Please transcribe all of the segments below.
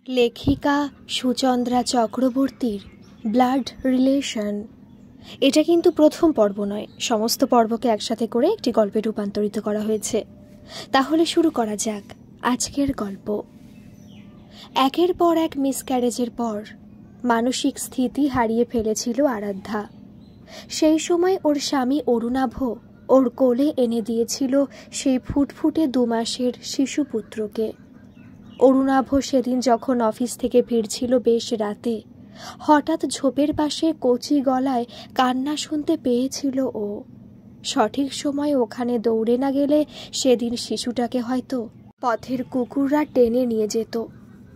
লেখিকা সুচন্দ্রা চক্রবর্তীর blood relation. এটা কিন্তু প্রথম পর্ব নয়, সমস্ত পর্বকে একসাথে করে একটি গল্পে রূপান্তরিত করা হয়েছে। তাহলে শুরু করা যাক আজকের গল্প। একের পর এক মিসক্যারেজের পর মানসিক স্থিতি হারিয়ে ফেলেছিল আরাধ্যা। সেই সময় ওর স্বামী অরুণাভ ওর কোলে এনে দিয়েছিল সেই ফুটফুটে 2 মাসের শিশুপুত্রকে। অরুণাভ সেদিন যখন অফিস থেকে ফিরছিল বেশ রাতে, হঠাৎ ঝোপের পাশে কচি গলায় কান্না শুনতে পেয়েছিল ও। সঠিক সময় ওখানে দৌড়ে না গেলে সেদিন শিশুটাকে হয়তো পথের কুকুররা টেনে নিয়ে যেত।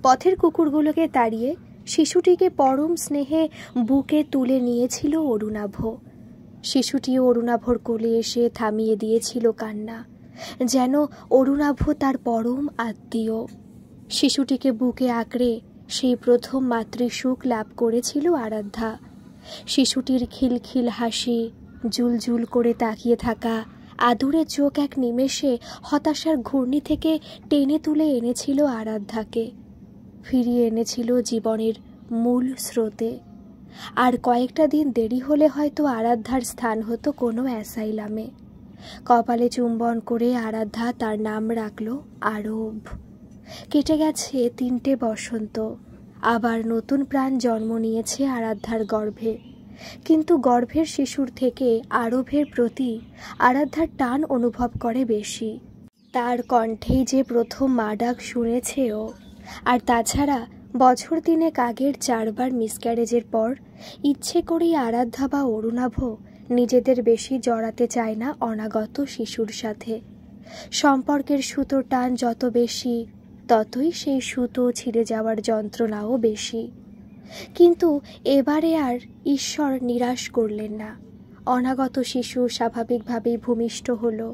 পথের কুকুরগুলোকে তাড়িয়ে শিশুটিকে পরম স্নেহে বুকে তুলে নিয়েছিল অরুণাভ। শিশুটিও অরুণাভর কোলে এসে থামিয়ে দিয়েছিল কান্না, যেন অরুণাভ তার পরম আত্মীয়। শিশুটিকে বুকে আঁকড়ে সেই প্রথম মাতৃসুখ লাভ করেছিল আরাধ্যা। শিশুটির খিলখিল হাসি, জুলজুল করে তাকিয়ে থাকা আদুরে চোখ এক নিমেষে হতাশার ঘূর্ণি থেকে টেনে তুলে এনেছিল আরাধ্যাকে, ফিরিয়ে এনেছিল জীবনের মূল স্রোতে। আর কয়েকটা দিন দেরি হলে হয়তো আরাধ্যার স্থান হতো কোনো অ্যাসাইলামে। কপালে চুম্বন করে আরাধ্যা তার নাম রাখল আরব। কেটে গেছে 3টে বসন্ত, আবার নতুন প্রাণ জন্ম নিয়েছে আরাধ্যার গর্ভে। কিন্তু গর্ভের শিশুর থেকে আরবের প্রতি আরাধ্যার টান অনুভব করে বেশি। তার কণ্ঠেই যে প্রথম মা ডাক শুনেছে ও। আর তাছাড়া বছর 3 আগের 4 বার মিসক্যারেজের পর ইচ্ছে করেই আরাধ্যা বা অরুণাভ নিজেদের বেশি জড়াতে চায় না অনাগত শিশুর সাথে। সম্পর্কের সুতোর টান যত বেশি, ততই সেই সুতো ছিঁড়ে যাওয়ার যন্ত্রণাও বেশি। কিন্তু এবারে আর ঈশ্বর নিরাশ করলেন না। অনাগত শিশু স্বাভাবিকভাবেই ভূমিষ্ঠ হলো।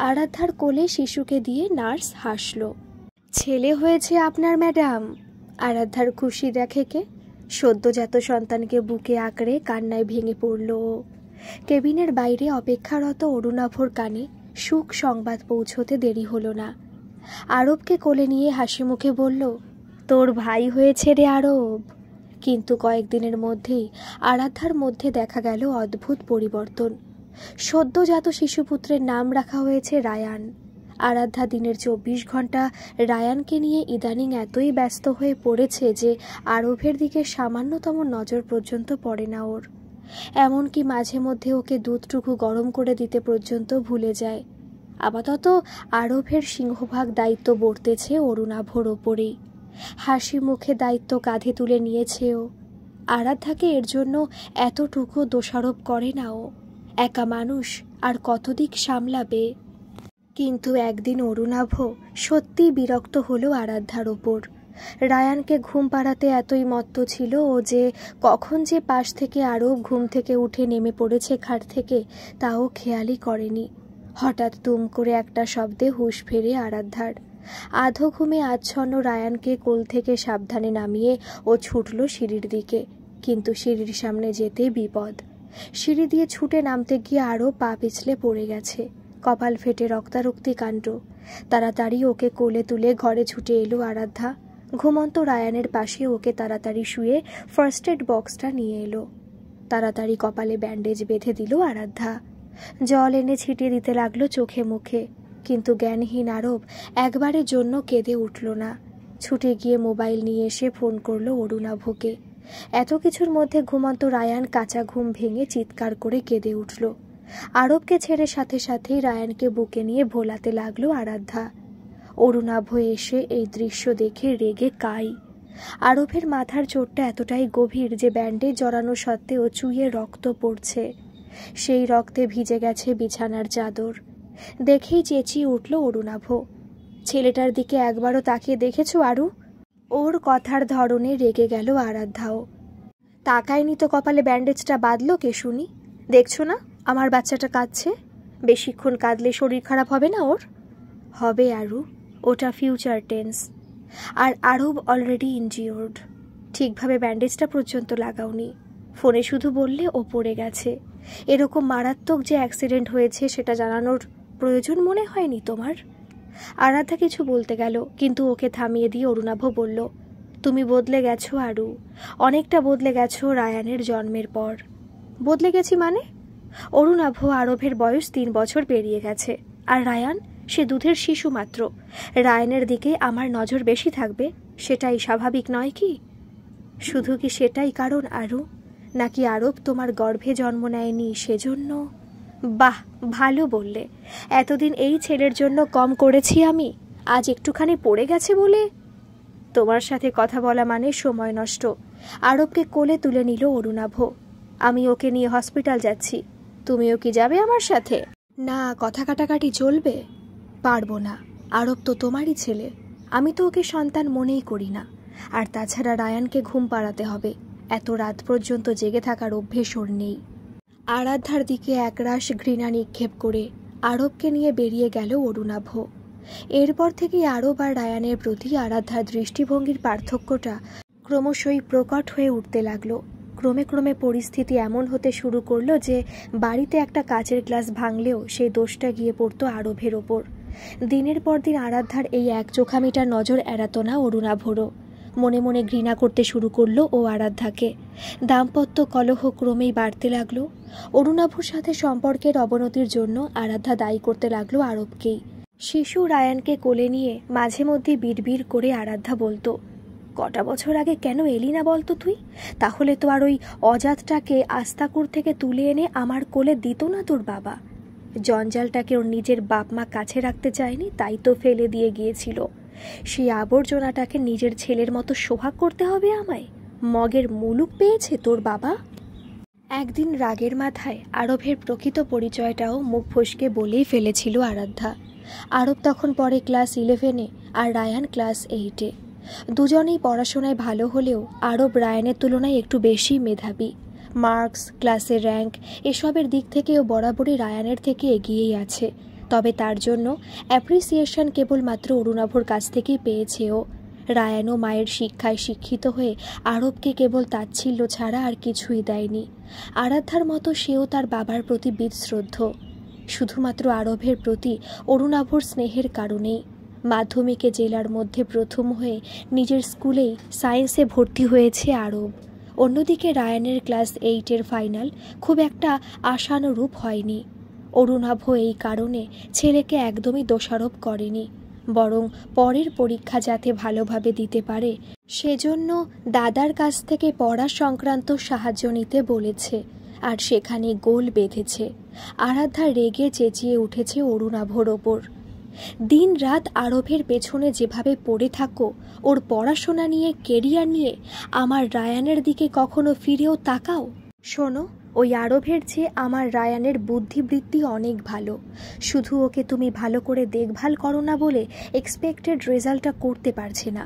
আরাধ্যার কোলে শিশুকে দিয়ে নার্স হাসল। ছেলে হয়েছে আপনার ম্যাডাম। আরাধ্যার খুশি দেখে কে? সদ্যজাত সন্তানকে বুকে আঁকড়ে কান্নায় ভেঙে পড়ল ও। কেবিনের বাইরে অপেক্ষারত অরুণাভর কানে সুখ সংবাদ পৌঁছতে দেরি হলো না। আরবকে কোলে নিয়ে হাসি মুখে বলল, তোর ভাই হয়েছে রে আরব। কিন্তু কয়েকদিনের মধ্যেই আরাধ্যার মধ্যে দেখা গেল অদ্ভুত পরিবর্তন। সদ্যজাত শিশুপুত্রের নাম রাখা হয়েছে রায়ান। আরাধ্যা দিনের 24 ঘন্টা রায়ানকে নিয়ে ইদানিং এতই ব্যস্ত হয়ে পড়েছে যে আরবের দিকে সামান্যতম নজর পর্যন্ত পড়ে না ওর। এমনকি মাঝে মধ্যে ওকে দুধটুকু গরম করে দিতে পর্যন্ত ভুলে যায়। আপাতত আরবের সিংহভাগ দায়িত্ব বর্তেছে অরুণাভর ওপরেই। হাসি মুখে দায়িত্ব কাঁধে তুলে নিয়েছে ও। আরাধ্যাকে এর জন্য এতটুকু দোষারোপ করে না ও। একা মানুষ আর কত দিক সামলাবে। কিন্তু একদিন অরুণাভ সত্যি বিরক্ত হলো আরাধ্যার ওপর। রায়ানকে ঘুম পাড়াতে এতই মত্ত ছিল ও যে কখন যে পাশ থেকে আরব ঘুম থেকে উঠে নেমে পড়েছে খাট থেকে তাও খেয়ালই করেনি। হঠাৎ তুম করে একটা শব্দে হুঁশ ফেরে আরাধ্যার। আধো ঘুমে আচ্ছন্ন রায়ানকে কোল থেকে সাবধানে নামিয়ে ও ছুটল সিঁড়ির দিকে। কিন্তু সিঁড়ির সামনে যেতে বিপদ। সিঁড়ি দিয়ে ছুটে নামতে গিয়ে আরও পা পিছলে পড়ে গেছে। কপাল ফেটে রক্তারক্তি কাণ্ড। তাড়াতাড়ি ওকে কোলে তুলে ঘরে ছুটে এলো আরাধ্যা। ঘুমন্ত রায়ানের পাশে ওকে তাড়াতাড়ি শুয়ে ফার্স্ট এড বক্সটা নিয়ে এলো। তাড়াতাড়ি কপালে ব্যান্ডেজ বেঁধে দিল আরাধ্যা। জল এনে ছিটিয়ে দিতে লাগলো চোখে মুখে। কিন্তু জ্ঞানহীন আরব একবারের জন্য কেঁদে উঠল না। ছুটে গিয়ে মোবাইল নিয়ে এসে ফোন করলো অরুণাভকে। এত কিছুর মধ্যে ঘুমন্ত রায়ান কাঁচা ঘুম ভেঙে চিৎকার করে কেঁদে উঠল। আরবকে ছেড়ে সাথে সাথেই রায়ানকে বুকে নিয়ে ভোলাতে লাগলো আরাধ্যা। অরুণাভ এসে এই দৃশ্য দেখে রেগে কাই। আরবের মাথার চোটটা এতটাই গভীর যে ব্যান্ডেজ জড়ানো সত্ত্বেও চুইয়ে রক্ত পড়ছে। সেই রক্তে ভিজে গেছে বিছানার চাদর। দেখেই চেঁচিয়ে উঠল অরুণাভ, ছেলেটার দিকে একবারও তাকিয়ে দেখেছো আরু? ওর কথার ধরনে রেগে গেল আরাধ্যাও। তাকায়নি তো কপালে ব্যান্ডেজটা বাঁধলো কে শুনি? দেখছো না আমার বাচ্চাটা কাঁদছে? বেশিক্ষণ কাঁদলে শরীর খারাপ হবে না ওর? হবে আরু, ওটা ফিউচার টেন্স। আর আরব অলরেডি ইনজিওর্ড। ঠিকভাবে ব্যান্ডেজটা পর্যন্ত লাগাওনি। ফোনে শুধু বললে ও পড়ে গেছে। এরকম মারাত্মক যে অ্যাক্সিডেন্ট হয়েছে সেটা জানানোর প্রয়োজন মনে হয়নি তোমার? আরাধ্যা কিছু বলতে গেল, কিন্তু ওকে থামিয়ে দিয়ে অরুণাভ বলল, তুমি বদলে গেছো আরু, অনেকটা বদলে গেছো রায়ানের জন্মের পর। বদলে গেছি মানে? অরুণাভ আরবের বয়স 3 বছর পেরিয়ে গেছে, আর রায়ান সে দুধের শিশু মাত্র। রায়ানের দিকে আমার নজর বেশি থাকবে, সেটাই স্বাভাবিক নয় কি? শুধু কি সেটাই কারণ আরু, নাকি আরব তোমার গর্ভে জন্ম নেয়নি সেজন্য? বাহ, ভালো বললে। এতদিন এই ছেলের জন্য কম করেছি আমি, আজ একটুখানি পড়ে গেছে বলে? তোমার সাথে কথা বলা মানে সময় নষ্ট। আরবকে কোলে তুলে নিল অরুণাভ। আমি ওকে নিয়ে হসপিটাল যাচ্ছি, তুমিও কি যাবে আমার সাথে? না, কথা কাটাকাটি চলবে? পারবো না, আরব তো তোমারই ছেলে, আমি তো ওকে সন্তান মনেই করি না। আর তাছাড়া রায়ানকে ঘুম পাড়াতে হবে, এত রাত পর্যন্ত জেগে থাকার অভ্যেস ওর নেই। আরাধ্যার দিকে একরাশ ঘৃণা নিক্ষেপ করে আরবকে নিয়ে বেরিয়ে গেল অরুণাভ। এরপর থেকেই আরব আর রায়ানের প্রতি আরাধ্যার দৃষ্টিভঙ্গির পার্থক্যটা ক্রমশই প্রকট হয়ে উঠতে লাগলো। ক্রমে ক্রমে পরিস্থিতি এমন হতে শুরু করলো যে বাড়িতে একটা কাচের গ্লাস ভাঙলেও সেই দোষটা গিয়ে পড়তো আরবের ওপর। দিনের পর দিন আরাধ্যার এই এক চোখামিটার নজর এড়াতো না অরুণাভরও। মনে মনে ঘৃণা করতে শুরু করলো ও আরাধ্যাকে। দাম্পত্য কলহ ক্রমেই বাড়তে লাগলো। অরুণাভর সাথে সম্পর্কের অবনতির জন্য আরাধ্যা দায়ী করতে লাগলো আরবকেই। শিশু রায়ানকে কোলে নিয়ে মাঝে মধ্যে বিড়বিড় করে আরাধ্যা বলতো, কটা বছর আগে কেন এলি না বলতো তুই? তাহলে তো আর ওই অজাতটাকে আস্তাকুর থেকে তুলে এনে আমার কোলে দিত না তোর বাবা। জঞ্জালটাকে ওর নিজের বাপ মা কাছে রাখতে চায়নি, তাই তো ফেলে দিয়ে গিয়েছিল। সেই আবর্জনাটাকে নিজের ছেলের মতো সোহাগ করতে হবে আমায়? মগের মুলুক পেয়েছে তোর বাবা? একদিন রাগের মাথায় আরবের প্রকৃত পরিচয়টাও মুখ ফসকে বলেই ফেলেছিল আরাধ্যা। আরব তখন পড়ে ক্লাস 11-এ আর রায়ান ক্লাস 8-এ। দুজনেই পড়াশোনায় ভালো হলেও আরব রায়ানের তুলনায় একটু বেশি মেধাবী। মার্কস, ক্লাসের র্যাঙ্ক এসবের দিক থেকেও বরাবরই রায়ানের থেকে এগিয়েই আছে। তবে তার জন্য অ্যাপ্রিসিয়েশন কেবলমাত্র অরুণাভর কাছ থেকেই পেয়েছে ও। রায়ানও মায়ের শিক্ষায় শিক্ষিত হয়ে আরবকে কেবল তাচ্ছিল্য ছাড়া আর কিছুই দেয়নি। আরাধ্যার মতো সেও তার বাবার প্রতি বিশ্রদ্ধ, শুধুমাত্র আরবের প্রতি অরুণাভর স্নেহের কারণেই। মাধ্যমিকে জেলার মধ্যে প্রথম হয়ে নিজের স্কুলেই সায়েন্সে ভর্তি হয়েছে আরব। অন্যদিকে রায়ানের ক্লাস 8-এর ফাইনাল খুব একটা আশানুরূপ হয়নি। অরুণাভ এই কারণে ছেলেকে একদমই দোষারোপ করেনি, বরং পরের পরীক্ষা যাতে ভালোভাবে দিতে পারে সেজন্য দাদার কাছ থেকে পড়া সংক্রান্ত সাহায্য নিতে বলেছে, আর সেখানে গোল বেঁধেছে। আরাধ্যা রেগে চেঁচিয়ে উঠেছে অরুণাভর ওপর। দিন রাত আরবের পেছনে যেভাবে পড়ে থাকো, ওর পড়াশোনা নিয়ে, কেরিয়ার নিয়ে, আমার রায়ানের দিকে কখনো ফিরেও তাকাও? শোনো, ওই আরবের চেয়ে আমার রায়ানের বুদ্ধিবৃত্তি অনেক ভালো। শুধু ওকে তুমি ভালো করে দেখভাল করো না বলে এক্সপেক্টেড রেজাল্টটা করতে পারছে না।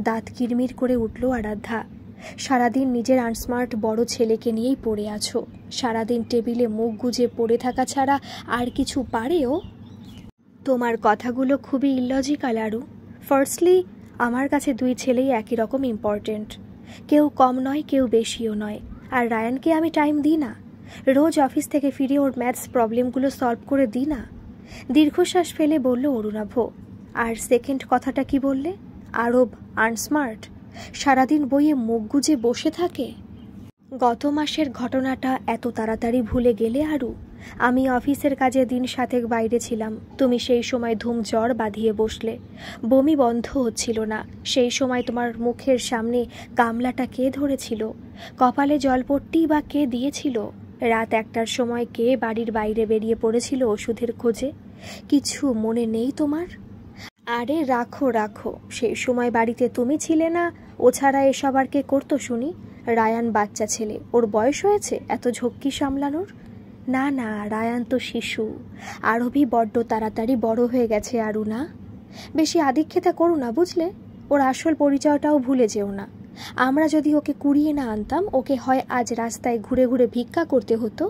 দাঁত কিরমির করে উঠল আরাধ্যা। সারাদিন নিজের আনস্মার্ট বড় ছেলেকে নিয়েই পড়ে আছো। সারাদিন টেবিলে মুখ গুজে পড়ে থাকা ছাড়া আর কিছু পারে ও? তোমার কথাগুলো খুবই ইললজিক্যাল আরু। ফার্স্টলি, আমার কাছে 2 ছেলেই একই রকম ইম্পর্টেন্ট। কেউ কম নয়, কেউ বেশিও নয়। আর রায়ানকে আমি টাইম দিই না? রোজ অফিস থেকে ফিরে ওর ম্যাথস প্রবলেমগুলো সলভ করে দিই না? দীর্ঘশ্বাস ফেলে বলল অরুণাভ। আর সেকেন্ড কথাটা কি বললে? আরব আনস্মার্ট, সারাদিন বইয়ে মুখ গুজে বসে থাকে। গত মাসের ঘটনাটা এত তাড়াতাড়ি ভুলে গেলে আরু? আমি অফিসের কাজে দিন 7 বাইরে ছিলাম, তুমি সেই সময় ধুম জ্বর বাঁধিয়ে বসলে, বমি বন্ধ হচ্ছিল না। সেই সময় তোমার মুখের সামনে গামলাটা কে ধরেছিল? কপালে জলপট্টি বা কে দিয়েছিল? রাত 1টার সময় কে বাড়ির বাইরে বেরিয়ে পড়েছিল ওষুধের খোঁজে? কিছু মনে নেই তোমার? আরে রাখো রাখো, সেই সময় বাড়িতে তুমি ছিলে না। ও ছাড়া এসব আর কে করতো শুনি? রায়ান বাচ্চা ছেলে, ওর বয়স হয়েছে এত ঝক্কি সামলানোর? না না, রায়ান তো শিশু। আরবি বড্ড তাড়াতাড়ি বড় হয়ে গেছে আরু না? বেশি আদিক্ষেতা করো না বুঝলে? ওর আসল পরিচয়টাও ভুলে যেও না। আমরা যদি ওকে কুড়িয়ে না আনতাম, ওকে হয় আজ রাস্তায় ঘুরে ঘুরে ভিক্ষা করতে হতো,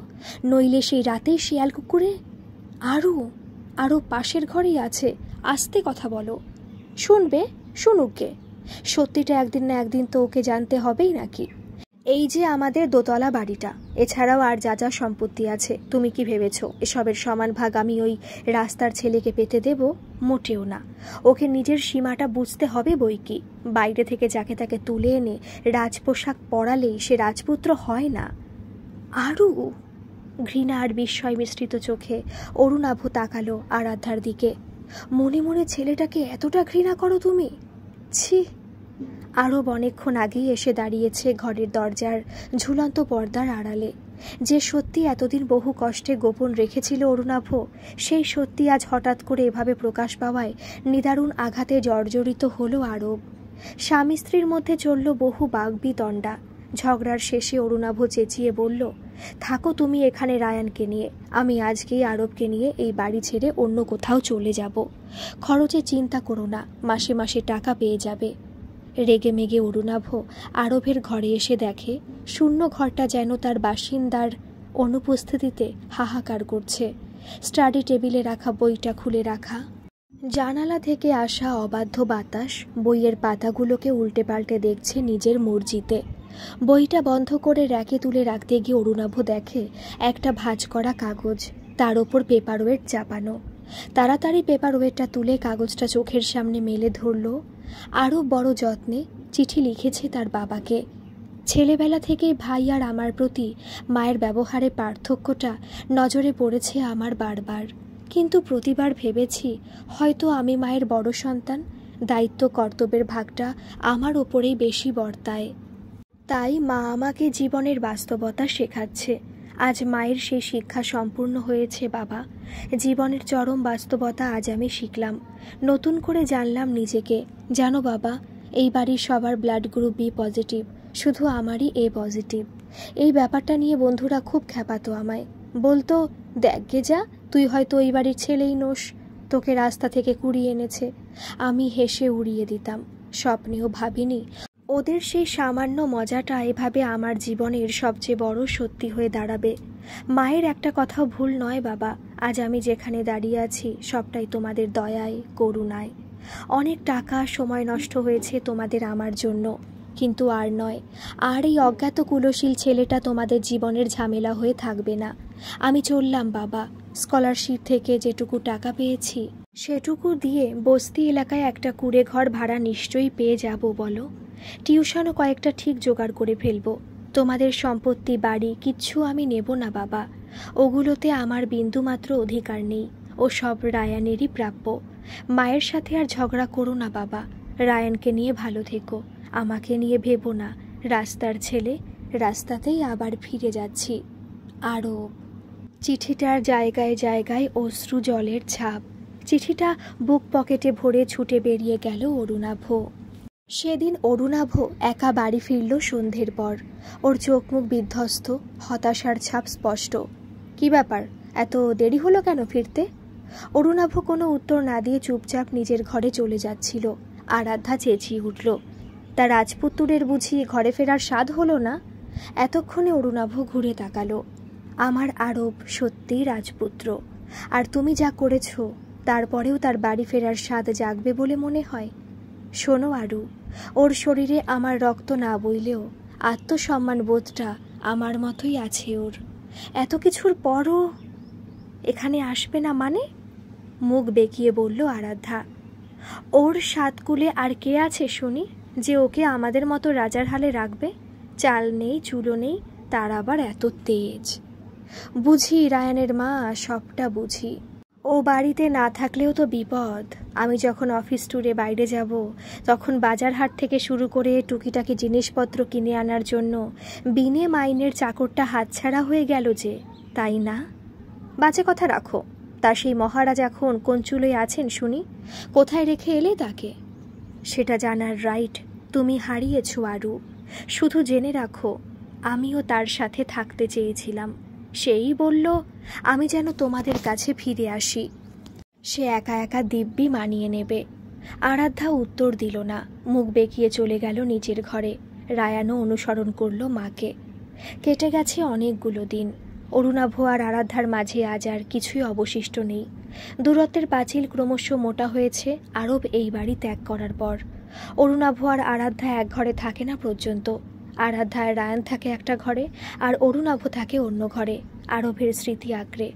নইলে সেই রাতেই শিয়াল কুকুরে। আরও পাশের ঘরেই আছে, আস্তে কথা বলো। শুনবে? শুনুক গে। সত্যিটা একদিন না একদিন তো ওকে জানতে হবেই নাকি? এই যে আমাদের দোতলা বাড়িটা, এছাড়াও আর যা যা সম্পত্তি আছে, তুমি কি ভেবেছ এসবের সমান ভাগ আমি ওই রাস্তার ছেলেকে পেতে দেব? মোটেও না। ওকে নিজের সীমাটা বুঝতে হবে বই কি। বাইরে থেকে যাকে তাকে তুলে এনে রাজপোশাক পরালেই সে রাজপুত্র হয় না। আরও ঘৃণা আর বিস্ময় মিশ্রিত চোখে অরুণাভ তাকালো আরাধ্যার দিকে। মনে মনে ছেলেটাকে এতটা ঘৃণা করো তুমি? ছি। আরব অনেকক্ষণ আগেই এসে দাঁড়িয়েছে ঘরের দরজার ঝুলন্ত পর্দার আড়ালে। যে সত্যি এতদিন বহু কষ্টে গোপন রেখেছিল অরুণাভ, সেই সত্যি আজ হঠাৎ করে এভাবে প্রকাশ পাওয়ায় নিদারুণ আঘাতে জর্জরিত হলো আরব। স্বামী স্ত্রীর মধ্যে চলল বহু বাগবিতণ্ডা। ঝগড়ার শেষে অরুণাভ চেঁচিয়ে বলল, থাকো তুমি এখানে রায়ানকে নিয়ে, আমি আজকেই আরবকে নিয়ে এই বাড়ি ছেড়ে অন্য কোথাও চলে যাব। খরচে চিন্তা করো না, মাসে মাসে টাকা পেয়ে যাবে। রেগে মেগে অরুণাভ আরবের ঘরে এসে দেখে শূন্য ঘরটা যেন তার বাসিন্দার অনুপস্থিতিতে হাহাকার করছে। স্টাডি টেবিলে রাখা বইটা খুলে রাখা, জানালা থেকে আসা অবাধ্য বাতাস বইয়ের পাতাগুলোকে উল্টে পাল্টে দেখছে নিজের মর্জিতে। বইটা বন্ধ করে র্যাকে তুলে রাখতে গিয়ে অরুণাভ দেখে একটা ভাঁজ করা কাগজ, তার ওপর পেপার ওয়েট চাপানো। তাড়াতাড়ি পেপার ওয়েটটা তুলে কাগজটা চোখের সামনে মেলে ধরল। আরও বড় যত্নে চিঠি লিখেছে তার বাবাকে। ছেলেবেলা থেকেই ভাই আর আমার প্রতি মায়ের ব্যবহারে পার্থক্যটা নজরে পড়েছে আমার বারবার, কিন্তু প্রতিবার ভেবেছি হয়তো আমি মায়ের বড় সন্তান, দায়িত্ব কর্তব্যের ভাগটা আমার ওপরেই বেশি বর্তায়। তাই মা আমাকে জীবনের বাস্তবতা শেখাচ্ছে। আজ মায়ের সেই শিক্ষা সম্পূর্ণ হয়েছে বাবা। জীবনের চরম বাস্তবতা আজ আমি শিখলাম, নতুন করে জানলাম নিজেকে। জানো বাবা, এই বাড়ির সবার ব্লাড গ্রুপ বি পজিটিভ, শুধু আমারই এ পজিটিভ। এই ব্যাপারটা নিয়ে বন্ধুরা খুব খ্যাপাতো আমায়, বলতো, দেখ গে যা, তুই হয়তো ওই বাড়ির ছেলেই নোস, তোকে রাস্তা থেকে কুড়িয়ে এনেছে। আমি হেসে উড়িয়ে দিতাম, স্বপ্নেও ভাবিনি ওদের সেই সামান্য মজাটা এভাবে আমার জীবনের সবচেয়ে বড় সত্যি হয়ে দাঁড়াবে। মায়ের একটা কথাও ভুল নয় বাবা, আজ আমি যেখানে দাঁড়িয়ে আছি সবটাই তোমাদের দয়ায়, করুণায়। অনেক টাকা সময় নষ্ট হয়েছে তোমাদের আমার জন্য, কিন্তু আর নয়। আর এই অজ্ঞাত কুলশীল ছেলেটা তোমাদের জীবনের ঝামেলা হয়ে থাকবে না। আমি চললাম বাবা। স্কলারশিপ থেকে যেটুকু টাকা পেয়েছি সেটুকু দিয়ে বস্তি এলাকায় একটা কুড়ে ঘর ভাড়া নিশ্চয়ই পেয়ে যাব বলো। টিউশনও কয়েকটা ঠিক জোগাড় করে ফেলবো। তোমাদের সম্পত্তি বাড়ি কিচ্ছু আমি নেব না বাবা, ওগুলোতে আমার বিন্দুমাত্র অধিকার নেই, ও সব রায়ানেরই প্রাপ্য। মায়ের সাথে আর ঝগড়া করো না বাবা, রায়ানকে নিয়ে ভালো থেকো, আমাকে নিয়ে ভেবো না। রাস্তার ছেলে, রাস্তাতেই আবার ফিরে যাচ্ছি। আরও চিঠিটার জায়গায় জায়গায় অশ্রু জলের ছাপ। চিঠিটা বুক পকেটে ভরে ছুটে বেরিয়ে গেল অরুণাভ। সেদিন অরুণাভ একা বাড়ি ফিরল সন্ধ্যের পর। ওর চোখ মুখ বিধ্বস্ত, হতাশার ছাপ স্পষ্ট। কি ব্যাপার, এত দেরি হলো কেন ফিরতে? অরুণাভ কোনো উত্তর না দিয়ে চুপচাপ নিজের ঘরে চলে যাচ্ছিল। আরাধ্যা চেঁচিয়ে উঠল, তার রাজপুত্রের বুঝি ঘরে ফেরার স্বাদ হলো না? এতক্ষণে অরুণাভ ঘুরে তাকালো। আমার আরব সত্যিই রাজপুত্র, আর তুমি যা করেছ তারপরেও তার বাড়ি ফেরার স্বাদ জাগবে বলে মনে হয়? শোনো আরু, ওর শরীরে আমার রক্ত না বইলেও আত্মসম্মান বোধটা আমার মতোই আছে ওর। এত কিছুর পরও এখানে আসবে না মানে? মুখ বেঁকিয়ে বলল আরাধ্যা। ওর সাতকুলে আর কে আছে শুনি যে ওকে আমাদের মতো রাজার হালে রাখবে? চাল নেই, চুলো নেই, তার আবার এত তেজ। বুঝি রায়ানের মা, সবটা বুঝি। ও বাড়িতে না থাকলেও তো বিপদ। আমি যখন অফিস ট্যুরে বাইরে যাব তখন বাজার হাট থেকে শুরু করে টুকিটাকি জিনিসপত্র কিনে আনার জন্য বিনে মাইনের চাকরটা হাতছাড়া হয়ে গেল যে, তাই না? বাজে কথা রাখো। তা সেই মহারাজ এখন কোন চুলোয় আছেন শুনি? কোথায় রেখে এলে তাকে? সেটা জানার রাইট তুমি হারিয়েছ আরু। শুধু জেনে রাখো, আমিও তার সাথে থাকতে চেয়েছিলাম। সেই বলল আমি যেন তোমাদের কাছে ফিরে আসি। সে একা একা দিব্যি মানিয়ে নেবে। আরাধ্যা উত্তর দিল না, মুখ বেঁকিয়ে চলে গেল নিজের ঘরে। রায়ানও অনুসরণ করল মাকে। কেটে গেছে অনেকগুলো দিন। অরুণাভ আর আরাধ্যার মাঝে আজ আর কিছুই অবশিষ্ট নেই। দূরত্বের পাঁচিল ক্রমশ মোটা হয়েছে আরব এই বাড়ি ত্যাগ করার পর। অরুণাভ আর আরাধ্যা এক ঘরে থাকে না পর্যন্ত। আরাধ্যা আর রায়ান থাকে একটা ঘরে, আর অরুণাভ থাকে অন্য ঘরে, আরবের স্মৃতি আঁকড়ে।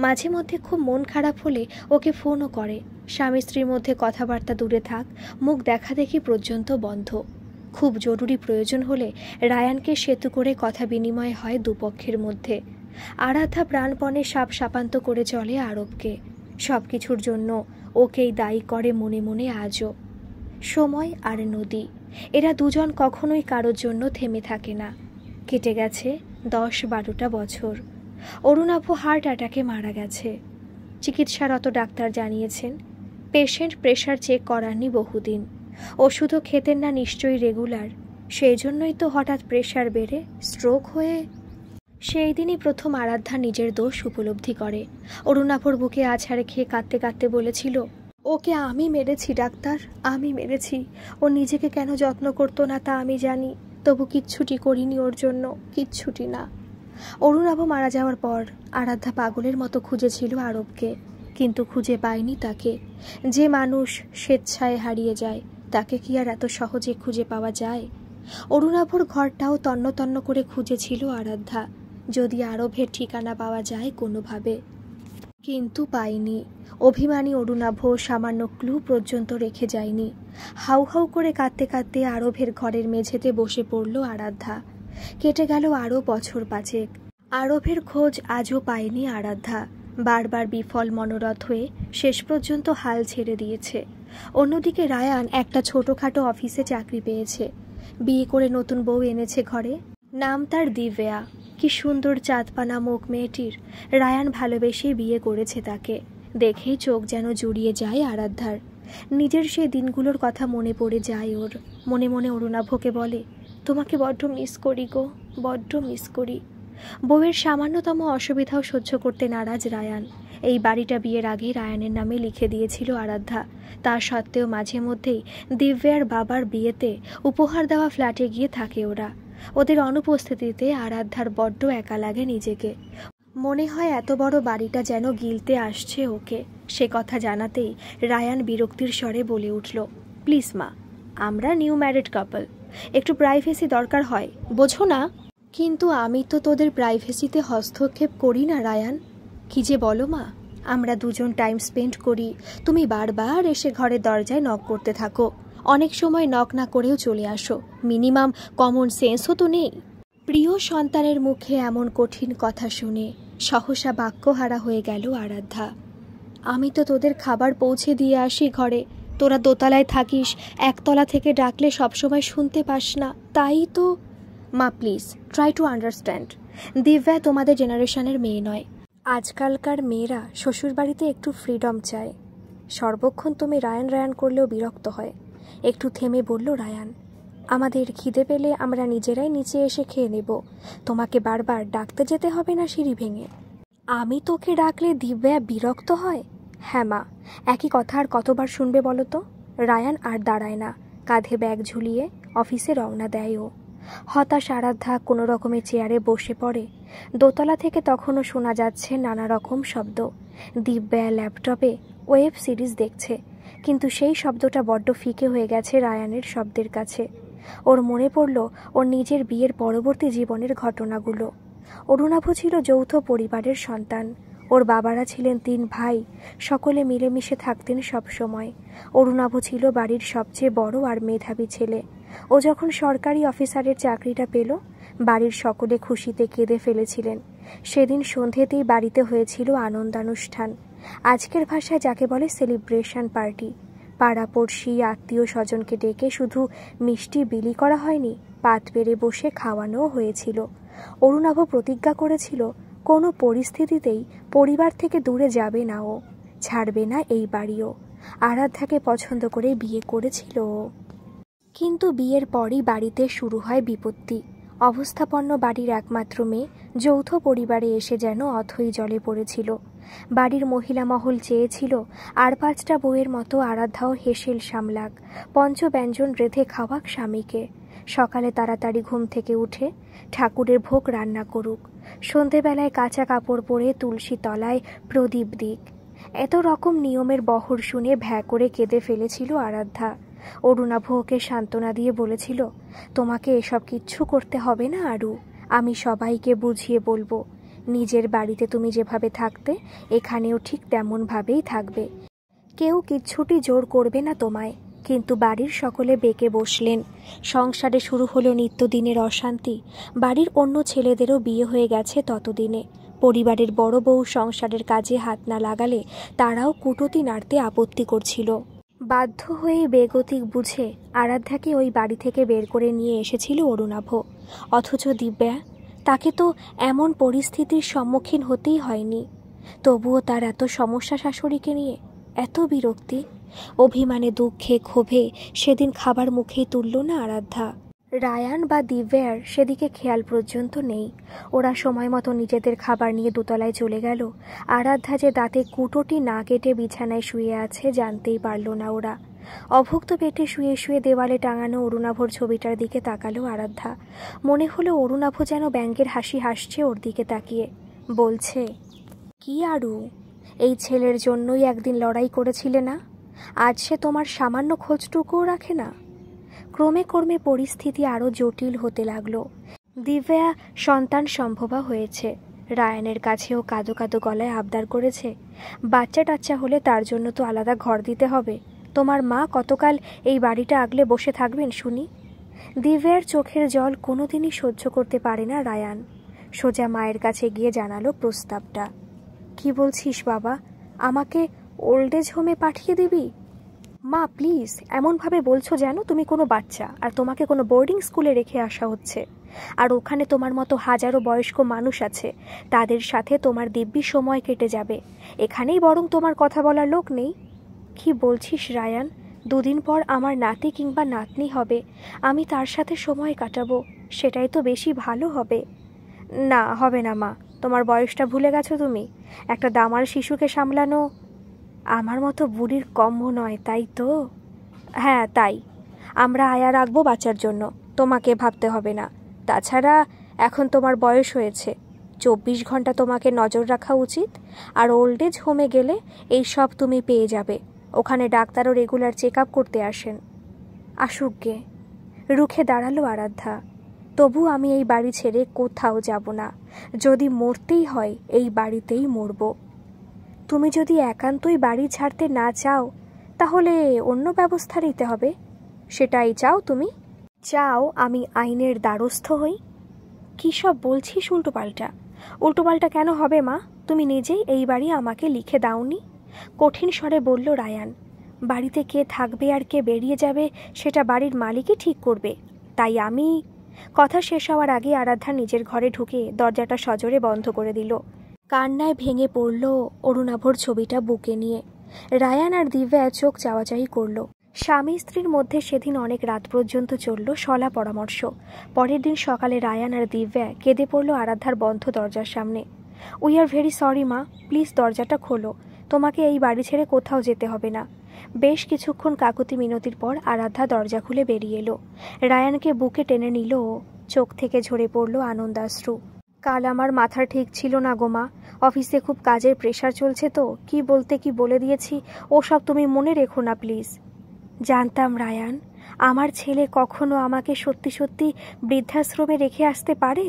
মাঝে মধ্যে খুব মন খারাপ হলে ওকে ফোনও করে। স্বামী স্ত্রীর মধ্যে কথাবার্তা দূরে থাক, মুখ দেখা দেখি পর্যন্ত বন্ধ। খুব জরুরি প্রয়োজন হলে রায়ানকে সেতু করে কথা বিনিময় হয় দুপক্ষের মধ্যে। আরাধ্যা প্রাণপণে সাপ সাপান্ত করে চলে আরবকে। সব কিছুর জন্য ওকেই দায়ী করে মনে মনে আজও। সময় আর নদী, এরা দুজন কখনোই কারোর জন্য থেমে থাকে না। কেটে গেছে 10-12টা বছর। অরুণাভ হার্ট অ্যাটাকে মারা গেছে। চিকিৎসারত ডাক্তার জানিয়েছেন পেশেন্ট প্রেশার চেক করাননি বহুদিন, ওষুধও খেতেন না নিশ্চয়ই রেগুলার। সেই জন্যই তো হঠাৎ প্রেশার বেড়ে স্ট্রোক হয়ে। সেই দিনই প্রথম আরাধ্যা নিজের দোষ উপলব্ধি করে। অরুণাভর বুকে আছাড়ে খেয়ে কাঁদতে কাঁদতে বলেছিল, ওকে আমি মেরেছি ডাক্তার, আমি মেরেছি। ও নিজেকে কেন যত্ন করতো না তা আমি জানি, তবু কিচ্ছুটি করিনি ওর জন্য, কিচ্ছুটি না। অরুণাভ মারা যাওয়ার পর আরাধ্যা পাগলের মতো খুঁজেছিল আরবকে, কিন্তু খুঁজে পায়নি তাকে। যে মানুষ স্বেচ্ছায় হারিয়ে যায় তাকে কি আর এত সহজে খুঁজে পাওয়া যায়? অরুণাভর ঘরটাও তন্ন তন্ন করে খুঁজেছিল আরাধ্যা, যদি আরবের ঠিকানা পাওয়া যায় কোনোভাবে, কিন্তু পায়নি। অভিমানী অরুণাভ সামান্য ক্লু পর্যন্ত রেখে যায়নি। হাউ হাউ করে কাঁদতে কাঁদতে আরবের ঘরের মেঝেতে বসে পড়ল আরাধ্যা। কেটে গেল আরও বছর 5। আরবের খোঁজ আজও পায়নি আরাধ্যা। বারবার বিফল মনোরথ হয়ে শেষ পর্যন্ত হাল ছেড়ে দিয়েছে। অন্যদিকে রায়ান একটা ছোটোখাটো অফিসে চাকরি পেয়েছে। বিয়ে করে নতুন বউ এনেছে ঘরে, নাম তার দিব্যা। কি সুন্দর চাঁদপানা মুখ মেয়েটির। রায়ান ভালোবেসে বিয়ে করেছে তাকে। দেখেই চোখ যেন জুড়িয়ে যায় আরাধ্যার। নিজের সেই দিনগুলোর কথা মনে পড়ে যায় ওর। মনে মনে অরুণাভকে বলে, তোমাকে বড্ড মিস করি গো, বড্ড মিস করি। বউয়ের সামান্যতম অসুবিধাও সহ্য করতে নারাজ রায়ান। এই বাড়িটা বিয়ের আগে রায়ানের নামে লিখে দিয়েছিল আরাধ্যা। তা সত্ত্বেও মাঝে মধ্যেই দিব্যার বাবার বিয়েতে উপহার দেওয়া ফ্ল্যাটে গিয়ে থাকে ওরা। ওদের অনুপস্থিতিতে আরাধ্যার বড্ড একা লাগে নিজেকে। মনে হয় এত বড় বাড়িটা যেন গিলতে আসছে ওকে। সে কথা জানাতেই রায়ান বিরক্তির স্বরে বলে উঠল, প্লিজ মা, আমরা নিউ ম্যারিড কাপল, একটু প্রাইভেসি দরকার হয়, বোঝো না? কিন্তু আমি তো তোদের প্রাইভেসিতে হস্তক্ষেপ করি না রায়ান। কি যে বলো মা, আমরা দুজন টাইম স্পেন্ড করি, তুমি বারবার এসে ঘরের দরজায় নক করতে থাকো, অনেক সময় নক না করেও চলে আসো, মিনিমাম কমন সেন্সও তো নেই। প্রিয় সন্তানের মুখে এমন কঠিন কথা শুনে সহসা বাক্যহারা হয়ে গেল আরাধ্যা। আমি তো তোদের খাবার পৌঁছে দিয়ে আসি ঘরে, তোরা দোতলায় থাকিস, একতলা থেকে ডাকলে সবসময় শুনতে পাস না, তাই তো। মা please try to understand, Divya তোমাদের জেনারেশনের মেয়ে নয়। আজকালকার মেয়েরা শ্বশুরবাড়িতে একটু ফ্রিডম চায়। সর্বক্ষণ তুমি রায়ান রায়ান করলেও বিরক্ত হয়। একটু থেমে বলল রায়ান, আমাদের খিদে পেলে আমরা নিজেরাই নিচে এসে খেয়ে নেব, তোমাকে বারবার ডাকতে যেতে হবে না সিঁড়ি ভেঙে। আমি তোকে ডাকলে দিব্যা বিরক্ত হয়? হ্যাঁ মা, একই কথা আর কতবার শুনবে বলো তো? রায়ান আর দাঁড়ায় না, কাঁধে ব্যাগ ঝুলিয়ে অফিসে রওনা দেয় ও। হতাশ আরাধ্যা কোনো রকমের চেয়ারে বসে পড়ে। দোতলা থেকে তখনও শোনা যাচ্ছে নানা রকম শব্দ। দিব্যা ল্যাপটপে ওয়েব সিরিজ দেখছে, কিন্তু সেই শব্দটা বড্ড ফিকে হয়ে গেছে রায়ানের শব্দের কাছে। ওর মনে পড়ল ওর নিজের বিয়ের পরবর্তী জীবনের ঘটনাগুলো। অরুণাভ ছিল যৌথ পরিবারের সন্তান। ওর বাবারা ছিলেন 3 ভাই, সকলে মিলেমিশে থাকতেন সব সময়। অরুণাভ ছিল বাড়ির সবচেয়ে বড় আর মেধাবী ছেলে। ও যখন সরকারি অফিসারের চাকরিটা পেল, বাড়ির সকলে খুশিতে কেঁদে ফেলেছিলেন। সেদিন সন্ধেতেই বাড়িতে হয়েছিল আনন্দানুষ্ঠান। আজকের ভাষায় যাকে বলে সেলিব্রেশন পার্টি। পাড়াপড়শি আত্মীয় স্বজনকে ডেকে শুধু মিষ্টি বিলি করা হয়নি, পাত পেরে বসে খাওয়ানোও হয়েছিল। অরুণাভ প্রতিজ্ঞা করেছিল কোনো পরিস্থিতিতেই পরিবার থেকে দূরে যাবে না ও, ছাড়বে না এই বাড়িও। আরাধ্যাকে পছন্দ করে বিয়ে করেছিল ও। কিন্তু বিয়ের পরই বাড়িতে শুরু হয় বিপত্তি। অবস্থাপন্ন বাড়ির একমাত্র মেয়ে যৌথ পরিবারে এসে যেন অথই জলে পড়েছিল। বাড়ির মহিলা মহল চেয়েছিল আর 5টা বউয়ের মতো আরাধ্যাও হেসেল সামলাক, পঞ্চব্যঞ্জন রেঁধে খাওয়াক স্বামীকে। সকালে তাড়াতাড়ি ঘুম থেকে উঠে ঠাকুরের ভোগ রান্না করুক, সন্ধেবেলায় কাঁচা কাপড় পরে তুলসী তলায় প্রদীপ দিক। এত রকম নিয়মের বহর শুনে ভ্যা করে কেঁদে ফেলেছিল আরাধ্যা। অরুণাভ ওকে সান্ত্বনা দিয়ে বলেছিল, তোমাকে এসব কিচ্ছু করতে হবে না আরু, আমি সবাইকে বুঝিয়ে বলবো। নিজের বাড়িতে তুমি যেভাবে থাকতে এখানেও ঠিক তেমনভাবেই থাকবে, কেউ কিচ্ছুটি জোর করবে না তোমায়। কিন্তু বাড়ির সকলে বেঁকে বসলেন। সংসারে শুরু হলো নিত্যদিনের অশান্তি। বাড়ির অন্য ছেলেদেরও বিয়ে হয়ে গেছে ততদিনে। পরিবারের বড় বউ সংসারের কাজে হাত না লাগালে তারাও কুটুতি নাড়তে আপত্তি করছিল। বাধ্য হয়েই বেগতিক বুঝে আরাধ্যাকে ওই বাড়ি থেকে বের করে নিয়ে এসেছিল অরুণাভ। অথচ দিব্যা, তাকে তো এমন পরিস্থিতির সম্মুখীন হতেই হয়নি। তবুও তার এত সমস্যা শাশুড়িকে নিয়ে, এত বিরক্তি, অভিমানে, দুঃখে, ক্ষোভে সেদিন খাবার মুখেই তুলল না আরাধ্যা। রায়ান বা দিব্যার সেদিকে খেয়াল পর্যন্ত নেই। ওরা সময় মতো নিজেদের খাবার নিয়ে দোতলায় চলে গেল। আরাধ্যা যে দাঁতে কুটোটি না কেটে বিছানায় শুয়ে আছে জানতেই পারল না ওরা। অভুক্ত পেটে শুয়ে শুয়ে দেওয়ালে টাঙানো অরুণাভর ছবিটার দিকে তাকালো আরাধ্যা। মনে হলো অরুণাভ যেন ব্যঙ্গের হাসি হাসছে ওর দিকে তাকিয়ে। বলছে, কি আরু, এই ছেলের জন্যই একদিন লড়াই করেছিলে না? আজ সে তোমার সামান্য খোঁজটুকুও রাখে না। ক্রমে ক্রমে পরিস্থিতি আরও জটিল হতে লাগলো। দিব্যা সন্তান সম্ভবা হয়েছে। রায়ানের কাছেও কাঁদো কাঁদো গলায় আবদার করেছে, বাচ্চা টাচ্চা হলে তার জন্য তো আলাদা ঘর দিতে হবে। তোমার মা কতকাল এই বাড়িটা আগলে বসে থাকবেন শুনি? দিব্যার চোখের জল কোনোদিনই সহ্য করতে পারে না রায়ান। সোজা মায়ের কাছে গিয়ে জানালো প্রস্তাবটা। কি বলছিস বাবা, আমাকে ওল্ড এজ হোমে পাঠিয়ে দিবি? মা প্লিজ, এমনভাবে বলছো যেন তুমি কোনো বাচ্চা আর তোমাকে কোনো বোর্ডিং স্কুলে রেখে আসা হচ্ছে। আর ওখানে তোমার মতো হাজারো বয়স্ক মানুষ আছে, তাদের সাথে তোমার দিব্যি সময় কেটে যাবে। এখানেই বরং তোমার কথা বলার লোক নেই। কি বলছিস রায়ান, দুদিন পর আমার নাতি কিংবা নাতনি হবে, আমি তার সাথে সময় কাটাবো, সেটাই তো বেশি ভালো হবে। না, হবে না মা, তোমার বয়সটা ভুলে গেছো তুমি। একটা দামাল শিশুকে সামলানো আমার মতো বুড়ির কম্য নয়, তাই তো? হ্যাঁ তাই, আমরা আয়া রাখবো বাচ্চার জন্য, তোমাকে ভাবতে হবে না। তাছাড়া এখন তোমার বয়স হয়েছে, 24 ঘন্টা তোমাকে নজর রাখা উচিত। আর ওল্ড এজ হোমে গেলে এই সব তুমি পেয়ে যাবে। ওখানে ডাক্তারও রেগুলার চেক আপ করতে আসেন। আসুক গে, রুখে দাঁড়ালো আরাধ্যা। তবু আমি এই বাড়ি ছেড়ে কোথাও যাব না। যদি মরতেই হয় এই বাড়িতেই মরব। তুমি যদি একান্তই বাড়ি ছাড়তে না চাও তাহলে অন্য ব্যবস্থা নিতে হবে। সেটাই চাও তুমি? চাও আমি আইনের দ্বারস্থ হই? কী সব বলছিস উল্টোপাল্টা? উল্টোপাল্টা কেন হবে মা? তুমি নিজেই এই বাড়ি আমাকে লিখে দাওনি? কঠিন স্বরে বলল রায়ান। বাড়িতে কে থাকবে আর কে বেরিয়ে যাবে সেটা বাড়ির মালিকই ঠিক করবে। তাই আমি... কথা শেষ হওয়ার আগে আরাধ্যা নিজের ঘরে ঢুকে দরজাটা সজোরে বন্ধ করে দিল। কান্নায় ভেঙে পড়ল অরুণাভর ছবিটা বুকে নিয়ে। রায়ান আর দিব্যা চোখ চাওয়াচাই করল। স্বামী স্ত্রীর মধ্যে সেদিন অনেক রাত পর্যন্ত চলল সলা পরামর্শ। পরের দিন সকালে রায়ান আর দিব্যা কেঁদে পড়ল আরাধ্যার বন্ধ দরজার সামনে। উই আর ভেরি সরি মা, প্লিজ দরজাটা খোলো, তোমাকে এই বাড়ি ছেড়ে কোথাও যেতে হবে না। বেশ কিছুক্ষণ কাকুতি মিনতির পর আরাধ্যা দরজা খুলে বেরিয়ে এলো। রায়ানকে বুকে টেনে নিল। চোখ থেকে ঝরে পড়ল আনন্দাশ্রু। কাল আমার মাথা ঠিক ছিল না গো মা, অফিসে খুব কাজের প্রেশার চলছে তো কি বলতে কি বলে দিয়েছি, ওসব তুমি মনে রেখো না প্লিজ। জানতাম রায়ান, আমার ছেলে কখনো আমাকে সত্যি সত্যি বৃদ্ধাশ্রমে রেখে আসতে পারে।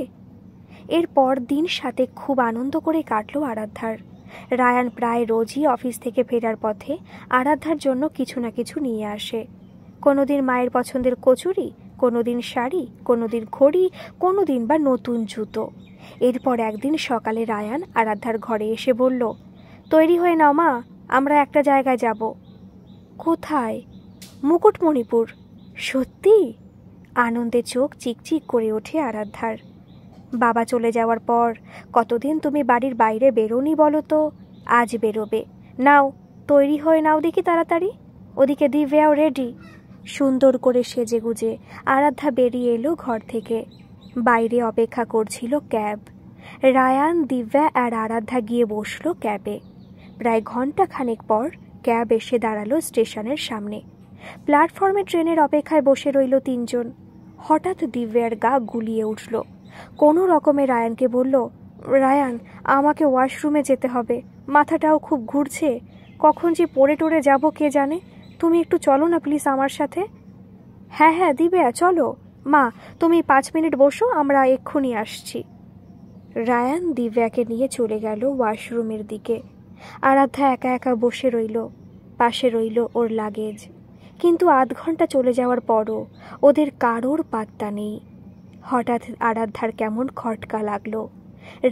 এরপর দিন সাথে খুব আনন্দ করে কাটলো আরাধ্যার। রায়ান প্রায় রোজই অফিস থেকে ফেরার পথে আরাধ্যার জন্য কিছু না কিছু নিয়ে আসে। কোনোদিন মায়ের পছন্দের কচুরি, কোনোদিন শাড়ি, কোনোদিন ঘড়ি, কোনোদিন বা নতুন জুতো। এরপর একদিন সকালে রায়ান আরাধ্যার ঘরে এসে বলল, তৈরি হয়ে নাও মা, আমরা একটা জায়গায় যাব। কোথায়? মুকুটমণিপুর। সত্যি? আনন্দে চোখ চিকচিক করে ওঠে আরাধ্যার। বাবা চলে যাওয়ার পর কতদিন তুমি বাড়ির বাইরে বেরোনি বলো তো? আজ বেরোবে। নাও তৈরি হয়ে নাও দেখি তাড়াতাড়ি। ওদিকে দিব্যাও রেডি। সুন্দর করে সেজে গুজে আরাধ্যা বেরিয়ে এলো ঘর থেকে। বাইরে অপেক্ষা করছিল ক্যাব। রায়ান, দিব্যা আর আরাধ্যা গিয়ে বসলো ক্যাবে। প্রায় ঘণ্টাখানেক পর ক্যাব এসে দাঁড়ালো স্টেশনের সামনে। প্ল্যাটফর্মে ট্রেনের অপেক্ষায় বসে রইল তিনজন। হঠাৎ দিব্যার গা গুলিয়ে উঠল। কোনো রকমে রায়ানকে বলল, রায়ান আমাকে ওয়াশরুমে যেতে হবে, মাথাটাও খুব ঘুরছে, কখন যে পড়ে টরে যাব কে জানে, তুমি একটু চলো না প্লিজ আমার সাথে। হ্যাঁ হ্যাঁ দিব্যা চলো। মা তুমি 5 মিনিট বসো, আমরা এক্ষুনি আসছি। রায়ান দিব্যাকে নিয়ে চলে গেল ওয়াশরুমের দিকে। আরাধ্যা একা একা বসে রইল। পাশে রইল ওর লাগেজ। কিন্তু আধ ঘন্টা চলে যাওয়ার পরও ওদের কারোর পাত্তা নেই। হঠাৎ আরাধ্যার কেমন খটকা লাগলো।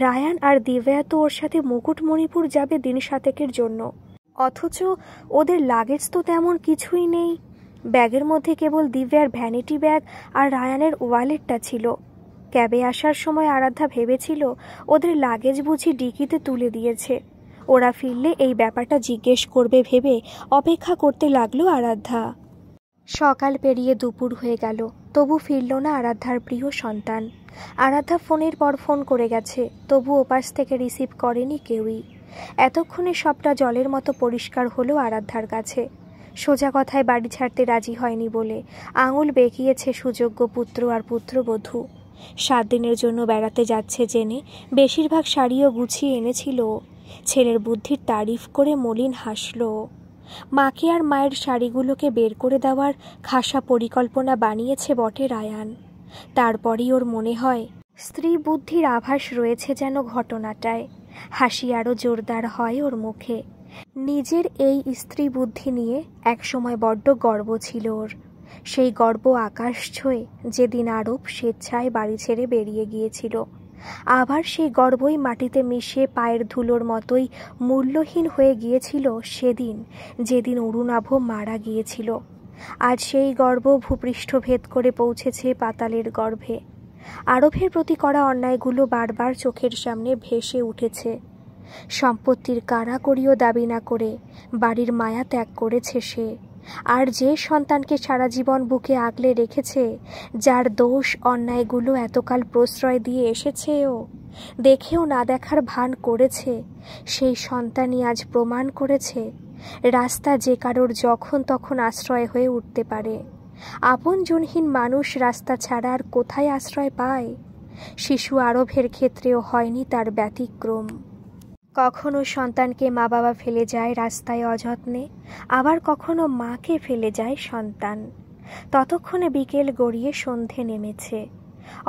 রায়ান আর দিব্যা তো ওর সাথে মুকুটমণিপুর যাবে দিন 7 জন্য, অথচ ওদের লাগেজ তো তেমন কিছুই নেই। ব্যাগের মধ্যে কেবল দিব্যার ভ্যানিটি ব্যাগ আর রায়ানের ওয়ালেটটা ছিল। ক্যাবে আসার সময় আরাধ্যা ভেবেছিল ওদের লাগেজ বুঝি ডিকিতে তুলে দিয়েছে। ওরা ফিরলে এই ব্যাপারটা জিজ্ঞেস করবে ভেবে অপেক্ষা করতে লাগলো আরাধ্যা। সকাল পেরিয়ে দুপুর হয়ে গেল, তবু ফিরল না আরাধ্যার প্রিয় সন্তান। আরাধ্যা ফোনের পর ফোন করে গেছে, তবু ওপাশ থেকে রিসিভ করেনি কেউই। এতক্ষণে সবটা জলের মতো পরিষ্কার হলো আরাধ্যার কাছে। সোজা কথায় বাড়ি ছাড়তে রাজি হয়নি বলে আঙুল বেঁকিয়েছে সুযোগ্য পুত্র আর পুত্রবধূ। 7 দিনের জন্য বেড়াতে যাচ্ছে জেনে বেশিরভাগ শাড়িও গুছিয়ে এনেছিল। ছেলের বুদ্ধির তারিফ করে মলিন হাসল। মাকে আর মায়ের শাড়িগুলোকে বের করে দেওয়ার খাসা পরিকল্পনা বানিয়েছে বটে রায়ান। তারপরই ওর মনে হয় স্ত্রী বুদ্ধির আভাস রয়েছে যেন ঘটনাটায়। হাসি আরও জোরদার হয় ওর মুখে। নিজের এই স্ত্রী বুদ্ধি নিয়ে একসময় বড্ড গর্ব ছিল ওর। সেই গর্ব আকাশ ছুঁয়ে যেদিন আরব স্বেচ্ছায় বাড়ি ছেড়ে বেরিয়ে গিয়েছিল। আবার সেই গর্বই মাটিতে মিশে পায়ের ধুলোর মতোই মূল্যহীন হয়ে গিয়েছিল সেদিন, যেদিন অরুণাভ মারা গিয়েছিল। আজ সেই গর্ব ভূপৃষ্ঠ ভেদ করে পৌঁছেছে পাতালের গর্ভে। আরবের প্রতি করা অন্যায়গুলো বারবার চোখের সামনে ভেসে উঠেছে। সম্পত্তির কাড়াকড়িও দাবি না করে বাড়ির মায়া ত্যাগ করেছে সে। আর যে সন্তানকে সারা জীবন বুকে আগলে রেখেছে, যার দোষ অন্যায়গুলো এতকাল প্রশ্রয় দিয়ে এসেছে, ও দেখেও না দেখার ভান করেছে, সেই সন্তানই আজ প্রমাণ করেছে রাস্তা যে কারোর যখন তখন আশ্রয় হয়ে উঠতে পারে। আপনজনহীন মানুষ রাস্তা ছাড়া আর কোথায় আশ্রয় পায়? শিশু আরবের ক্ষেত্রেও হয়নি তার ব্যতিক্রম। কখনো সন্তানকে মা বাবা ফেলে যায় রাস্তায় অযত্নে, আবার কখনো মাকে ফেলে যায় সন্তান। ততক্ষণে বিকেল গড়িয়ে সন্ধে নেমেছে।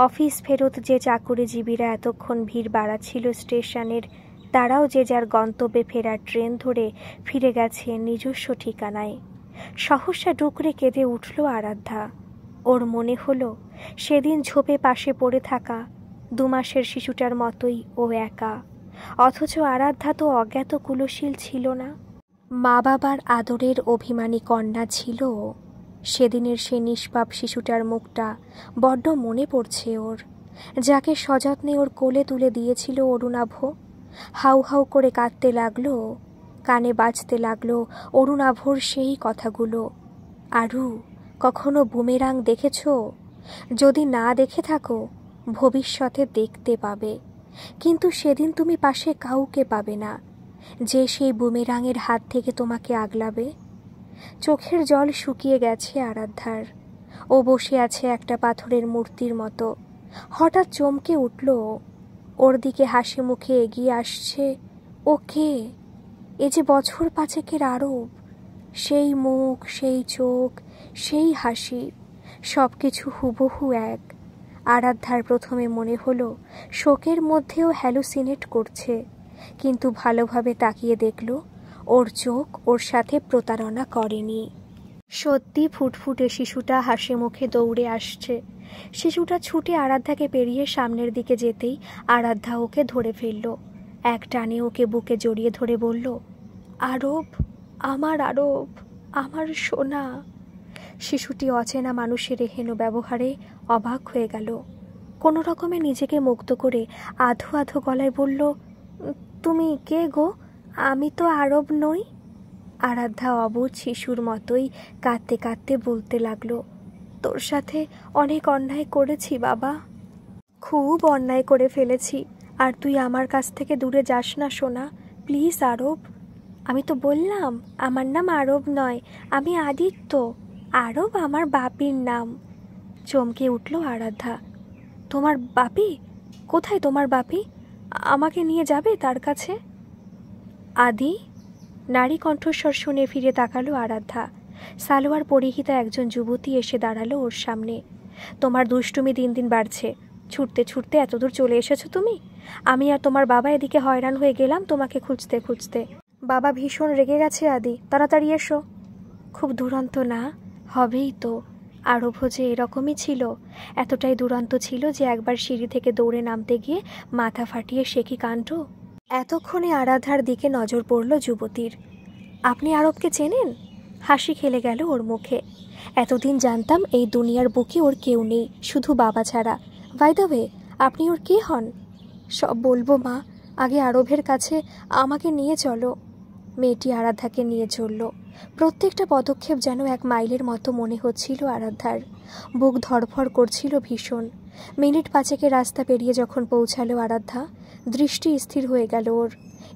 অফিস ফেরত যে চাকুরিজীবীরা এতক্ষণ ভিড় বাড়াচ্ছিল স্টেশনের, তারাও যে যার গন্তব্যে ফেরার ট্রেন ধরে ফিরে গেছে নিজস্ব ঠিকানায়। সহসা ডুকরে কেঁদে উঠল আরাধ্যা। ওর মনে হলো সেদিন ঝোপে পাশে পড়ে থাকা 2 মাসের শিশুটার মতোই ও একা। অথচ আরাধ্যা তো অজ্ঞাত কুলশীল ছিল না, মা বাবার আদরের অভিমানী কন্যা ছিল। সেদিনের সে নিষ্পাপ শিশুটার মুখটা বড্ড মনে পড়ছে ওর, যাকে সযত্নে ওর কোলে তুলে দিয়েছিল অরুণাভ। হাউ হাউ করে কাঁদতে লাগলো, কানে বাজতে লাগলো অরুণাভর সেই কথাগুলো। আরু, কখনো বুমেরাং দেখেছ? যদি না দেখে থাকো ভবিষ্যতে দেখতে পাবে, কিন্তু সেদিন তুমি পাশে কাউকে পাবে না যে সেই বুমেরাঙের হাত থেকে তোমাকে আগলাবে। চোখের জল শুকিয়ে গেছে আরাধ্যার। ও বসে আছে একটা পাথরের মূর্তির মতো। হঠাৎ চমকে উঠল। ওর দিকে হাসি মুখে এগিয়ে আসছে। ও কে? এ যে বছর 5 আরব। সেই মুখ, সেই চোখ, সেই হাসি, সব কিছু হুবহু এক। আরাধ্যার প্রথমে মনে হলো শোকের মধ্যেও হ্যালুসিনেট করছে, কিন্তু ভালোভাবে তাকিয়ে দেখল ওর চোখ ওর সাথে প্রতারণা করেনি। সত্যি ফুটফুটে শিশুটা হাসি মুখে দৌড়ে আসছে। শিশুটা ছুটে আরাধ্যাকে পেরিয়ে সামনের দিকে যেতেই আরাধ্যা ওকে ধরে ফেলল। এক টানে ওকে বুকে জড়িয়ে ধরে বলল, আরব, আমার আরব, আমার সোনা। শিশুটি অচেনা মানুষের এহেন ব্যবহারে অবাক হয়ে গেল। কোনো রকমে নিজেকে মুক্ত করে আধো আধো গলায় বলল, তুমি কে গো? আমি তো আরব নই। আরাধ্যা অবুঝ শিশুর মতোই কাঁদতে কাঁদতে বলতে লাগলো, তোর সাথে অনেক অন্যায় করেছি বাবা, খুব অন্যায় করে ফেলেছি। আর তুই আমার কাছ থেকে দূরে যাস না সোনা, প্লিজ আরব। আমি তো বললাম আমার নাম আরব নয়, আমি আদিত্য। আরব আমার বাপির নাম। চমকে উঠল আরাধ্যা। তোমার বাপি? কোথায় তোমার বাপি? আমাকে নিয়ে যাবে তার কাছে? আদি? নারী কণ্ঠস্বর শুনে ফিরে তাকালো আরাধ্যা। সালোয়ার পরিহিতা একজন যুবতী এসে দাঁড়ালো ওর সামনে। তোমার দুষ্টুমি দিন দিন বাড়ছে। ছুটতে ছুটতে এতদূর চলে এসেছো তুমি। আমি আর তোমার বাবা এদিকে হয়রান হয়ে গেলাম তোমাকে খুঁজতে খুঁজতে। বাবা ভীষণ রেগে গেছে আদি, তাড়াতাড়ি এসো। খুব দুরন্ত না? হবেই তো। আরব যে এরকমই ছিল, এতটাই দুরন্ত ছিল যে একবার সিঁড়ি থেকে দৌড়ে নামতে গিয়ে মাথা ফাটিয়ে সে কি কাণ্ড। এতক্ষণে আরাধার দিকে নজর পড়ল যুবতীর। আপনি আরবকে চেনেন? হাসি খেলে গেল ওর মুখে। এতদিন জানতাম এই দুনিয়ার বুকে ওর কেউ নেই, শুধু বাবা ছাড়া। বাই দ্য ওয়ে, আপনি ওর কে হন? সব বলবো মা, আগে আরবের কাছে আমাকে নিয়ে চলো। মেয়েটি আরাধ্যাকে নিয়ে চলল। প্রত্যেকটা পদক্ষেপ যেন 1 মাইলের মতো মনে হচ্ছিল আরাধ্যার। বুক ধড়ফড় করছিল ভীষণ। মিনিট 5 রাস্তা পেরিয়ে যখন পৌঁছালো আরাধ্যা, দৃষ্টি স্থির হয়ে গেল ওর।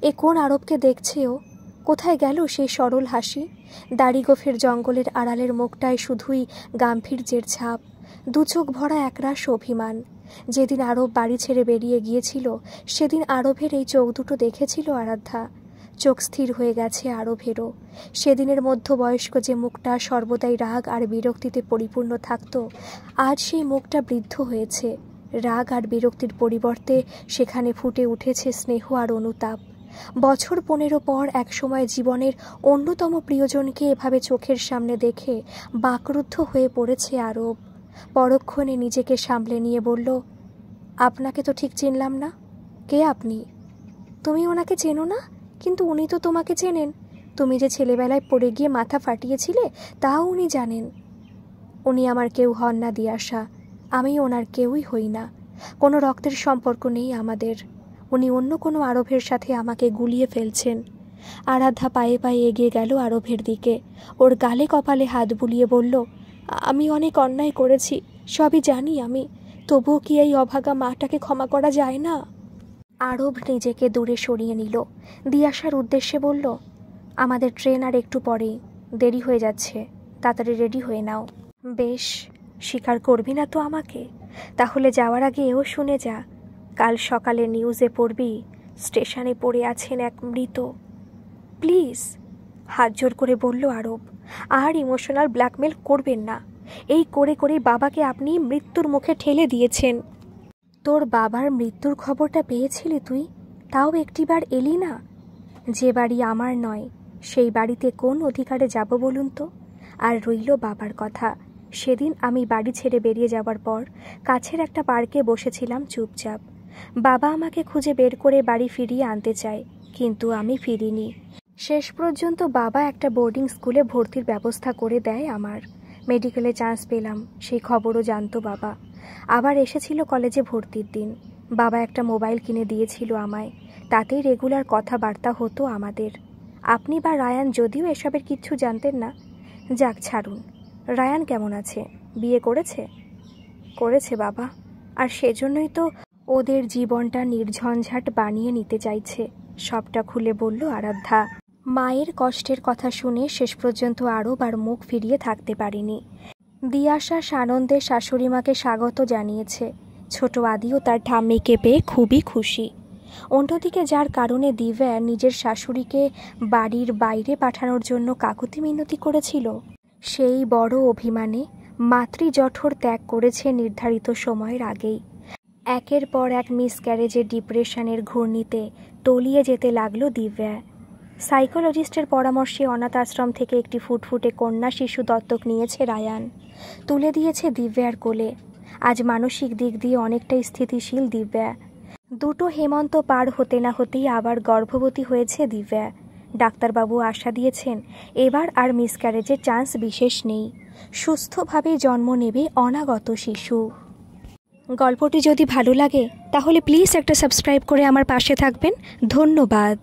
এ কোন আরবকে দেখছে ও? কোথায় গেল সেই সরল হাসি? দাড়িগোফের জঙ্গলের আড়ালের মুখটায় শুধুই গাম্ভীর্যের ছাপ, 2 চোখ ভরা একরাশ অভিমান। যেদিন আরব বাড়ি ছেড়ে বেরিয়ে গিয়েছিল সেদিন আরবের এই চোখ দুটো দেখেছিল আরাধ্যা। চোখ স্থির হয়ে গেছে আরবেরও। সেদিনের মধ্যবয়স্ক যে মুখটা সর্বদাই রাগ আর বিরক্তিতে পরিপূর্ণ থাকত, আজ সেই মুখটা বৃদ্ধ হয়েছে। রাগ আর বিরক্তির পরিবর্তে সেখানে ফুটে উঠেছে স্নেহ আর অনুতাপ। বছর 15 পর একসময় জীবনের অন্যতম প্রিয়জনকে এভাবে চোখের সামনে দেখে বাকরুদ্ধ হয়ে পড়েছে আরব। পরক্ষণে নিজেকে সামলে নিয়ে বলল, আপনাকে তো ঠিক চিনলাম না। কে আপনি? তুমি ওনাকে চেনো না? কিন্তু উনি তো তোমাকে চেনেন। তুমি যে ছেলেবেলায় পড়ে গিয়ে মাথা ফাটিয়েছিলে তাও উনি জানেন। উনি আমার কেউ হন না দিয়াশা, আমি ওনার কেউই হই না। কোনো রক্তের সম্পর্ক নেই আমাদের। উনি অন্য কোনো আরবের সাথে আমাকে গুলিয়ে ফেলছেন। আরাধ্যা পায়ে পায়ে এগিয়ে গেল আরবের দিকে। ওর গালে কপালে হাত বুলিয়ে বলল, আমি অনেক অন্যায় করেছি, সবই জানি আমি। তবুও কি এই অভাগা মাটাকে ক্ষমা করা যায় না? আরব নিজেকে দূরে সরিয়ে নিল। দিয়াশার উদ্দেশ্যে বলল, আমাদের ট্রেন আর একটু পরেই, দেরি হয়ে যাচ্ছে, তাড়াতাড়ি রেডি হয়ে নাও। বেশ, স্বীকার করবি না তো আমাকে? তাহলে যাওয়ার আগে এও শুনে যা, কাল সকালে নিউজে পড়বি স্টেশনে পড়ে আছেন এক মৃত। প্লিজ, হাত জোর করে বলল আরব। আর ইমোশনাল ব্ল্যাকমেল করবেন না। এই করে করেই বাবাকে আপনি মৃত্যুর মুখে ঠেলে দিয়েছেন। তোর বাবার মৃত্যুর খবরটা পেয়েছিলি তুই? তাও একটিবার এলি না। যে বাড়ি আমার নয় সেই বাড়িতে কোন অধিকারে যাব বলুন তো? আর রইল বাবার কথা, সেদিন আমি বাড়ি ছেড়ে বেরিয়ে যাওয়ার পর কাছের একটা পার্কে বসেছিলাম চুপচাপ। বাবা আমাকে খুঁজে বের করে বাড়ি ফিরিয়ে আনতে চায়, কিন্তু আমি ফিরিনি। শেষ পর্যন্ত বাবা একটা বোর্ডিং স্কুলে ভর্তির ব্যবস্থা করে দেয় আমার। মেডিকেলে চান্স পেলাম, সেই খবরও জানতো বাবা। আবার এসেছিল কলেজে ভর্তির দিন। বাবা একটা মোবাইল কিনে দিয়েছিল আমায়, তাতেই রেগুলার কথাবার্তা হতো আমাদের। আপনি বা রায়ান যদিও এসবের কিচ্ছু জানতেন না। যাক ছাড়ুন। রায়ান কেমন আছে? বিয়ে করেছে? করেছে বাবা, আর সেজন্যই তো ওদের জীবনটা নির্ঝঞ্ঝাট বানিয়ে নিতে চাইছে। সবটা খুলে বলল আরাধ্যা। মায়ের কষ্টের কথা শুনে শেষ পর্যন্ত আরব আর মুখ ফিরিয়ে থাকতে পারেনি। দিয়াশা সানন্দে শাশুড়িমাকে স্বাগত জানিয়েছে। ছোট আদিও তার ঠাম্মিকে পেয়ে খুবই খুশি। অন্যদিকে যার কারণে দিব্যা নিজের শাশুড়িকে বাড়ির বাইরে পাঠানোর জন্য কাকুতি মিনতি করেছিল, সেই বড় অভিমানে মাতৃজঠর ত্যাগ করেছে নির্ধারিত সময়ের আগেই। একের পর এক মিসক্যারেজের ডিপ্রেশনের ঘূর্ণিতে তলিয়ে যেতে লাগলো দিব্যা। সাইকোলজিস্টের পরামর্শে অনাথ আশ্রম থেকে একটি ফুটফুটে কন্যা শিশু দত্তক নিয়েছে রায়ান। তুলে দিয়েছে দিব্যার কোলে। আজ মানসিক দিক দিয়ে অনেকটাই স্থিতিশীল দিব্যা। 2টো হেমন্ত পার হতে না হতেই আবার গর্ভবতী হয়েছে দিব্যা। ডাক্তারবাবু আশা দিয়েছেন এবার আর মিসক্যারেজের চান্স বিশেষ নেই। সুস্থভাবে জন্ম নেবে অনাগত শিশু। গল্পটি যদি ভালো লাগে তাহলে প্লিজ একটা সাবস্ক্রাইব করে আমার পাশে থাকবেন। ধন্যবাদ।